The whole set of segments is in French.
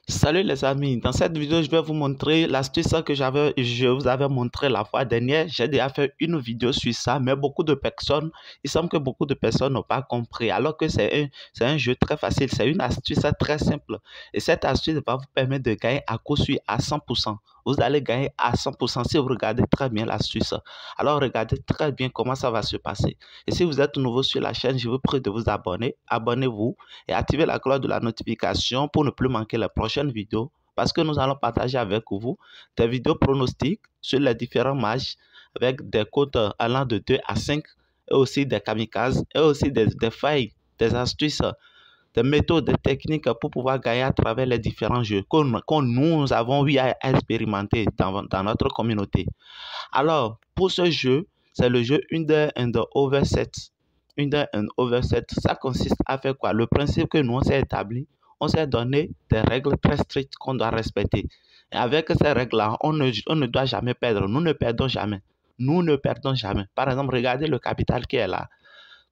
Salut les amis, dans cette vidéo je vais vous montrer l'astuce que je vous avais montré la fois dernière. J'ai déjà fait une vidéo sur ça, mais il semble que beaucoup de personnes n'ont pas compris, alors que c'est un jeu très facile, c'est une astuce très simple. Et cette astuce va vous permettre de gagner à coup sûr à 100%. Vous allez gagner à 100% si vous regardez très bien l'astuce. Alors regardez très bien comment ça va se passer. Et si vous êtes nouveau sur la chaîne, je vous prie de vous abonner. Abonnez-vous et activez la cloche de la notification pour ne plus manquer les prochaines vidéos parce que nous allons partager avec vous des vidéos pronostiques sur les différents matchs avec des cotes allant de 2 à 5 et aussi des kamikazes et aussi des failles, des astuces, des méthodes, des techniques pour pouvoir gagner à travers les différents jeux que nous avons eu à expérimenter dans notre communauté. Alors, pour ce jeu, c'est le jeu Under and Over 7. Under and Over 7, ça consiste à faire quoi? Le principe que nous on s'est établi, on s'est donné des règles très strictes qu'on doit respecter. Et avec ces règles-là, on ne doit jamais perdre. Nous ne perdons jamais. Nous ne perdons jamais. Par exemple, regardez le capital qui est là.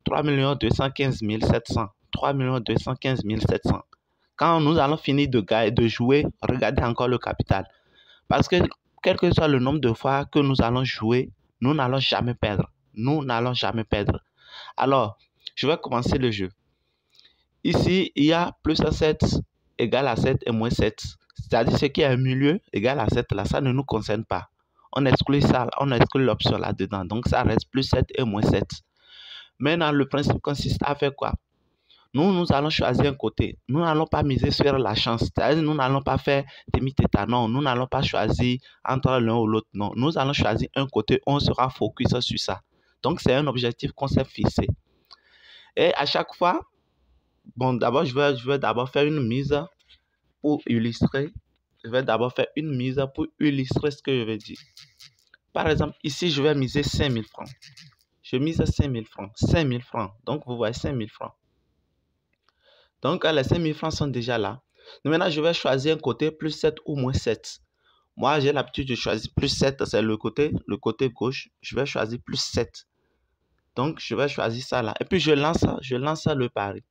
3 215 700. 3 215 700. Quand nous allons finir de jouer, regardez encore le capital. Parce que quel que soit le nombre de fois que nous allons jouer, nous n'allons jamais perdre. Nous n'allons jamais perdre. Alors, je vais commencer le jeu. Ici, il y a plus 7 égale à 7 et moins 7. C'est-à-dire ce qui est au milieu égale à 7 là, ça ne nous concerne pas. On exclut ça, on exclut l'option là-dedans. Donc, ça reste plus 7 et moins 7. Maintenant, le principe consiste à faire quoi? Nous allons choisir un côté. Nous n'allons pas miser sur la chance. C'est-à-dire, nous n'allons pas faire demi-tête. Non, nous n'allons pas choisir entre l'un ou l'autre. Non, nous allons choisir un côté. On sera focus sur ça. Donc, c'est un objectif qu'on s'est fixé. Et à chaque fois, bon, d'abord, je vais d'abord faire une mise pour illustrer. Je vais d'abord faire une mise pour illustrer ce que je vais dire. Par exemple, ici, je vais miser 5 000 francs. Je mise 5 000 francs. 5 000 francs. Donc, vous voyez 5 000 francs. Donc, les 5 000 francs sont déjà là. Donc, maintenant, je vais choisir un côté plus 7 ou moins 7. Moi, j'ai l'habitude de choisir plus 7, c'est le côté gauche. Je vais choisir plus 7. Donc, je vais choisir ça là. Et puis, je lance le pari.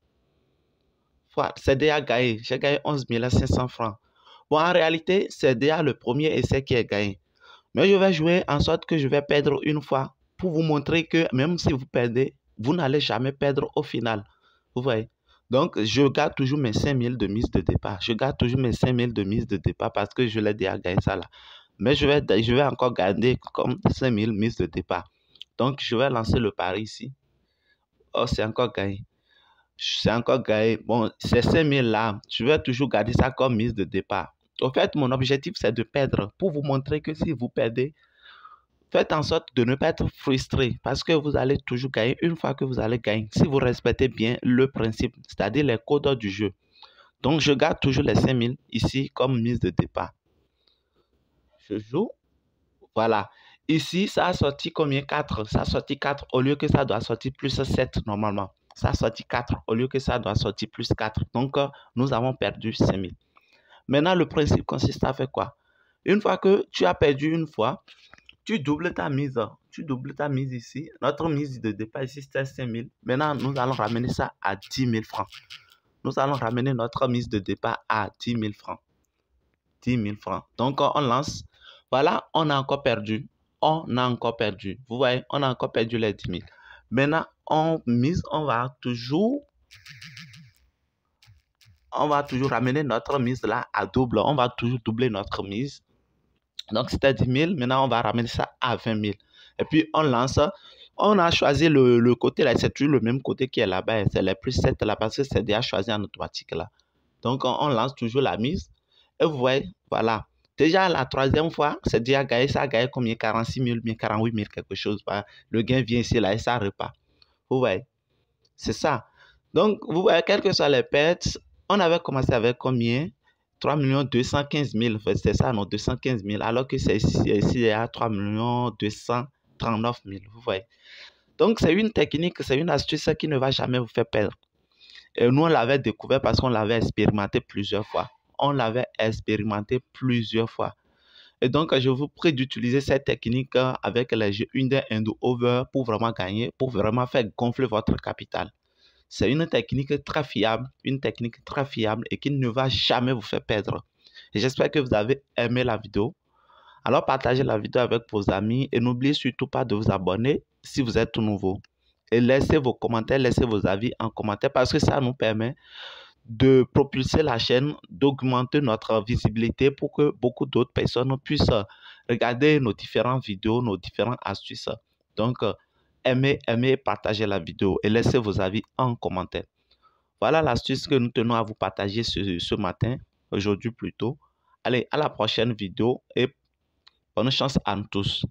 Voilà, c'est déjà gagné. J'ai gagné 11 500 francs. Bon, en réalité, c'est déjà le premier essai qui est gagné. Mais je vais jouer en sorte que je vais perdre une fois pour vous montrer que même si vous perdez, vous n'allez jamais perdre au final. Vous voyez? Donc, je garde toujours mes 5 000 de mise de départ. Je garde toujours mes 5 000 de mise de départ parce que je l'ai déjà gagné ça là. Mais je vais encore garder comme 5 000 mises de départ. Donc, je vais lancer le pari ici. Oh, c'est encore gagné. C'est encore gagné. Bon, ces 5 000 là, je vais toujours garder ça comme mise de départ. En fait, mon objectif, c'est de perdre pour vous montrer que si vous perdez, faites en sorte de ne pas être frustré parce que vous allez toujours gagner une fois que vous allez gagner. Si vous respectez bien le principe, c'est-à-dire les codes du jeu. Donc, je garde toujours les 5 000 ici comme mise de départ. Je joue. Voilà. Ici, ça a sorti combien? 4. Ça a sorti 4 au lieu que ça doit sortir plus 7 normalement. Ça a sorti 4 au lieu que ça doit sortir plus 4. Donc, nous avons perdu 5 000. Maintenant, le principe consiste à faire quoi? Une fois que tu as perdu une fois, tu doubles ta mise. Tu doubles ta mise ici. Notre mise de départ ici, c'était 5 000. Maintenant, nous allons ramener ça à 10 000 francs. Nous allons ramener notre mise de départ à 10 000 francs. 10 000 francs. Donc, on lance. Voilà, on a encore perdu. On a encore perdu. Vous voyez, on a encore perdu les 10 000. Maintenant, on mise, on va toujours ramener notre mise là à double. On va toujours doubler notre mise. Donc, c'était 10 000. Maintenant, on va ramener ça à 20 000. Et puis, on lance. On a choisi le côté là. C'est toujours le même côté qui est là-bas. C'est les plus 7 là parce que c'est déjà choisi en automatique là. Donc, on lance toujours la mise. Et vous voyez, voilà. Déjà, la troisième fois, c'est déjà gagné. Ça a gagné combien? 46 000, bien 48 000, quelque chose. Le gain vient ici, là, et ça repart. Vous voyez? C'est ça. Donc, vous voyez, quelles que soient les pertes, on avait commencé avec combien? 3 215 000. C'est ça, non? 215 000. Alors que c'est ici, il y a 3 239 000. Vous voyez? Donc, c'est une technique, c'est une astuce qui ne va jamais vous faire perdre. Et nous, on l'avait découvert parce qu'on l'avait expérimenté plusieurs fois. On l'avait expérimenté plusieurs fois. Et donc, je vous prie d'utiliser cette technique avec les jeux Under and Over pour vraiment gagner, pour vraiment faire gonfler votre capital. C'est une technique très fiable et qui ne va jamais vous faire perdre. J'espère que vous avez aimé la vidéo. Alors partagez la vidéo avec vos amis et n'oubliez surtout pas de vous abonner si vous êtes tout nouveau. Et laissez vos commentaires, laissez vos avis en commentaire parce que ça nous permet de propulser la chaîne, d'augmenter notre visibilité pour que beaucoup d'autres personnes puissent regarder nos différentes vidéos, nos différentes astuces. Donc, aimez, partagez la vidéo et laissez vos avis en commentaire. Voilà l'astuce que nous tenons à vous partager ce matin, aujourd'hui plutôt. Allez, à la prochaine vidéo et bonne chance à nous tous.